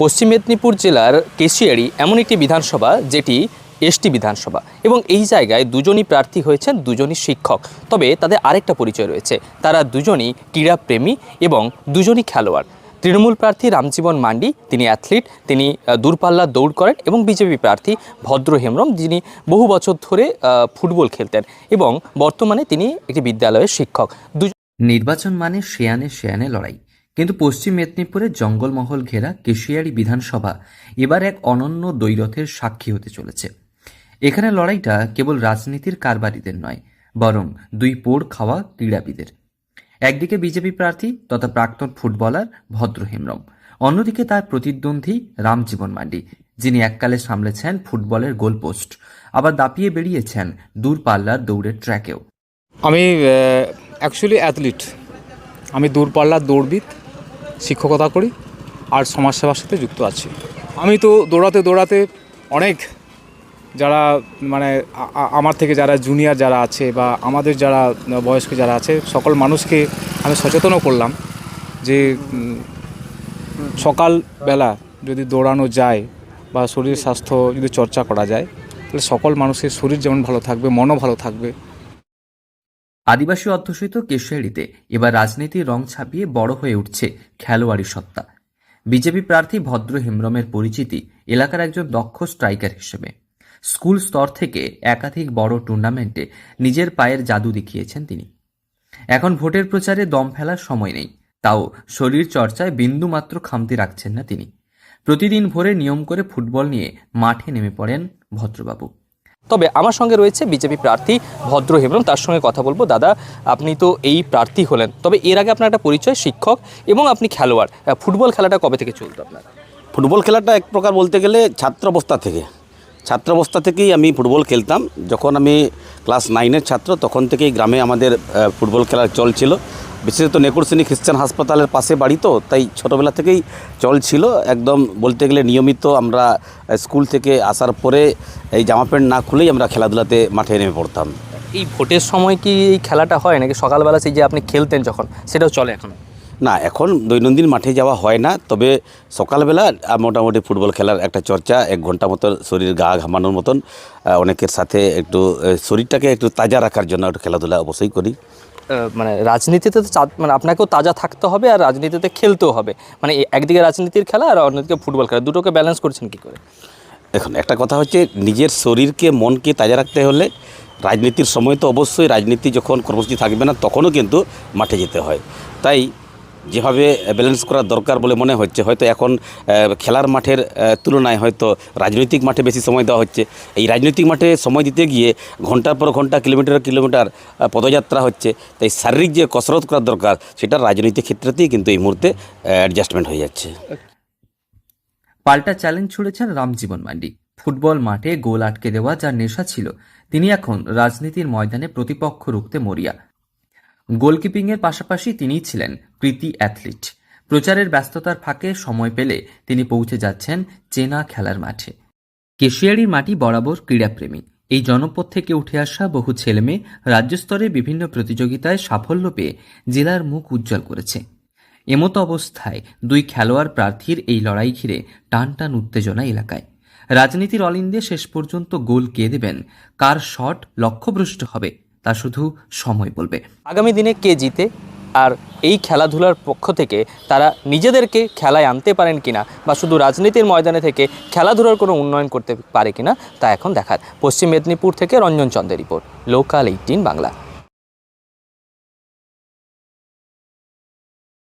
পশ্চিম মেদিনীপুর জেলার কেশিয়াড়ি এমন একটি বিধানসভা যেটি এসটি বিধানসভা এবং এই জায়গায় দুজনই প্রার্থী হয়েছেন, দুজনই শিক্ষক। তবে তাদের আরেকটা পরিচয় রয়েছে, তারা দুজনই ক্রীড়াপ্রেমী এবং দুজনই খেলোয়াড়। তৃণমূল প্রার্থী রামজীবন মান্ডি, তিনি অ্যাথলিট, তিনি দূরপাল্লার দৌড় করেন, এবং বিজেপি প্রার্থী ভদ্র হেমব্রম, যিনি বহু বছর ধরে ফুটবল খেলতেন এবং বর্তমানে তিনি একটি বিদ্যালয়ের শিক্ষক। নির্বাচন মানে শেয়ানে শেয়ানে লড়াই, কিন্তু পশ্চিম মেদিনীপুরের জঙ্গলমহল ঘেরা কেশিয়াড়ি বিধানসভা এবার এক অনন্য দ্বৈরথের সাক্ষী হতে চলেছে। এখানে লড়াইটা কেবল রাজনীতির কারবারিদের নয়, বরং দুই পোড় খাওয়া ক্রীড়াবিদের। একদিকে বিজেপি প্রার্থী তথা প্রাক্তন ফুটবলার ভদ্র হেমব্রম, অন্যদিকে তার প্রতিদ্বন্দ্বী রামজীবন মান্ডি, যিনি এককালে সামলেছেন ফুটবলের গোলপোস্ট, আবার দাপিয়ে বেরিয়েছেন দূরপাল্লার দৌড়ের ট্র্যাকেও। আমি অ্যাকচুয়ালি অ্যাথলিট, আমি দূরপাল্লার দৌড়বিদ, শিক্ষকতা করি আর সমাজসেবার সাথে যুক্ত আছি। আমি তো দৌড়াতে দৌড়াতে অনেক যারা মানে আমার থেকে যারা জুনিয়র যারা আছে বা আমাদের যারা বয়স্ক যারা আছে সকল মানুষকে আমি সচেতনও করলাম যে সকালবেলা যদি দৌড়ানো যায় বা শরীর স্বাস্থ্য যদি চর্চা করা যায় তাহলে সকল মানুষের শরীর যেমন ভালো থাকবে, মনও ভালো থাকবে। আদিবাসী অধ্যুষিত কেশিয়াড়িতে এবার রাজনীতির রং ছাপিয়ে বড় হয়ে উঠছে খেলোয়াড়ি সত্তা। বিজেপি প্রার্থী ভদ্র হেমব্রমের পরিচিতি এলাকার একজন দক্ষ স্ট্রাইকার হিসেবে। স্কুল স্তর থেকে একাধিক বড় টুর্নামেন্টে নিজের পায়ের জাদু দেখিয়েছেন তিনি। এখন ভোটের প্রচারে দম ফেলার সময় নেই, তাও শরীর চর্চায় বিন্দুমাত্র খামতি রাখছেন না তিনি। প্রতিদিন ভোরে নিয়ম করে ফুটবল নিয়ে মাঠে নেমে পড়েন ভদ্রবাবু। তবে আমার সঙ্গে রয়েছে বিজেপি প্রার্থী ভদ্র হেমব্রম, তার সঙ্গে কথা বলবো। দাদা, আপনি তো এই প্রার্থী হলেন, তবে এর আগে আপনার একটা পরিচয় শিক্ষক এবং আপনি খেলোয়াড়। ফুটবল খেলাটা কবে থেকে চলতো আপনার? ফুটবল খেলাটা এক প্রকার বলতে গেলে ছাত্রাবস্থা থেকেই আমি ফুটবল খেলতাম। যখন আমি ক্লাস 9-এর ছাত্র তখন থেকেই গ্রামে আমাদের ফুটবল খেলার চল ছিল। বিশেষত নেকুরশ্রেণী খ্রিস্টান হাসপাতালের পাশে বাড়ি, তো তাই ছোটোবেলা থেকেই চল ছিল। একদম বলতে গেলে নিয়মিত আমরা স্কুল থেকে আসার পরে এই জামা প্যান্ট না খুলেই আমরা খেলাধুলাতে মাঠে নেমে পড়তাম। এই ভোটের সময় কি এই খেলাটা হয় নাকি সকালবেলা সেই যে আপনি খেলতেন যখন, সেটাও চলে এখন? না, এখন দৈনন্দিন মাঠে যাওয়া হয় না, তবে সকালবেলা মোটামুটি ফুটবল খেলার একটা চর্চা, 1 ঘন্টা মতন শরীর গা ঘামানোর মতন অনেকের সাথে একটু শরীরটাকে একটু তাজা রাখার জন্য একটু খেলাধুলা অবশ্যই করি। মানে রাজনীতিতে তো মানে আপনাকেও তাজা থাকতে হবে আর রাজনীতিতে খেলতেও হবে, মানে একদিকে রাজনীতির খেলা আর অন্যদিকে ফুটবল খেলা, দুটোকে ব্যালেন্স করছেন কি করে? এখন একটা কথা হচ্ছে, নিজের শরীরকে মনকে তাজা রাখতে হলে রাজনীতির সময় তো অবশ্যই, রাজনীতি যখন কর্মসূচি থাকবে না তখনও কিন্তু মাঠে যেতে হয়। তাই যেভাবে ব্যালেন্স করার দরকার বলে মনে হচ্ছে, হয়তো এখন খেলার মাঠের তুলনায় হয়তো রাজনৈতিক মাঠে বেশি সময় দেওয়া হচ্ছে। এই রাজনৈতিক মাঠে সময় দিতে গিয়ে ঘন্টার পর ঘন্টা, কিলোমিটার পদযাত্রা হচ্ছে। তাই শারীরিক যে কসরত করার দরকার সেটা রাজনৈতিক ক্ষেত্রেতেই কিন্তু এই মুহূর্তে অ্যাডজাস্টমেন্ট হয়ে যাচ্ছে। পাল্টা চ্যালেঞ্জ ছুড়েছেন রামজীবন মান্ডি। ফুটবল মাঠে গোল আটকে দেওয়া যার নেশা ছিল, তিনি এখন রাজনীতির ময়দানে প্রতিপক্ষ রুখতে মরিয়া। গোলকিপিংয়ের পাশাপাশি তিনিই ছিলেন কৃতি অ্যাথলিট। প্রচারের ব্যস্ততার ফাঁকে সময় পেলে তিনি পৌঁছে যাচ্ছেন চেনা খেলার মাঠে। কেশিয়াড়ির মাটি বরাবর ক্রীড়াপ্রেমী। এই জনপদ থেকে উঠে আসা বহু ছেলেমেয়ে রাজ্যস্তরে বিভিন্ন প্রতিযোগিতায় সাফল্য পেয়ে জেলার মুখ উজ্জ্বল করেছে। এমতো অবস্থায় দুই খেলোয়াড় প্রার্থীর এই লড়াই ঘিরে টানটান উত্তেজনা এলাকায়। রাজনীতির অলিন্দে শেষ পর্যন্ত গোল কে দেবেন, কার শট লক্ষ্যভ্রষ্ট হবে, তা শুধু সময় বলবে। আগামী দিনে কে জিতে আর এই খেলাধুলার পক্ষ থেকে তারা নিজেদেরকে খেলায় আনতে পারেন কিনা, বা শুধু রাজনীতির ময়দানে থেকে খেলাধুলার কোনো উন্নয়ন করতে পারে কিনা, তা এখন দেখার। পশ্চিম মেদিনীপুর থেকে রঞ্জন চন্দ্রের রিপোর্ট, লোকাল 18 বাংলা।